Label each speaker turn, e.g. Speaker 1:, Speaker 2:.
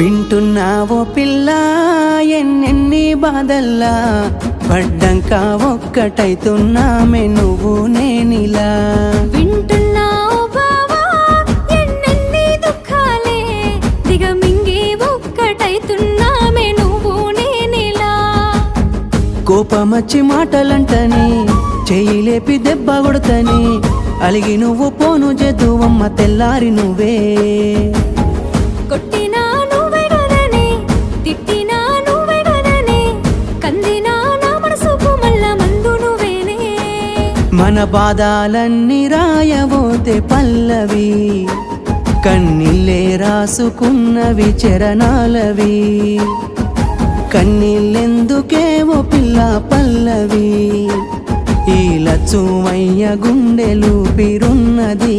Speaker 1: వింటున్నావో పిల్ల ఎన్నెన్ని బాధల్లా పడ్డంక ఒక్కటైతున్నామే నువ్వు నేనిలా
Speaker 2: వింటున్నావు బావా ఎన్నెన్ని దుఃఖాలే దిగమింగి ఒక్కటైతున్నామే నువ్వు నేనిలా
Speaker 1: కోపమచ్చి మాటలంటని చెయ్యి లేపి దెబ్బ కొడతని అలిగి నువ్వు పోను జదువమ్మ తెల్లారి నువ్వే
Speaker 2: కొట్టినా నువ్వే గదనే తిట్టినా నువ్వే గదనే కందినా నా మనసుకు మళ్ళా మందు నువ్వేనే
Speaker 1: మన బాధాలన్నీ రాయబోతే పల్లవి కన్నీళ్ళే రాసుకున్నవి చరణాలవి కన్నీళ్ళెందుకేవో పిల్ల పల్లవి ఈ లచ్చుమయ్య గుండెలు పిరున్నది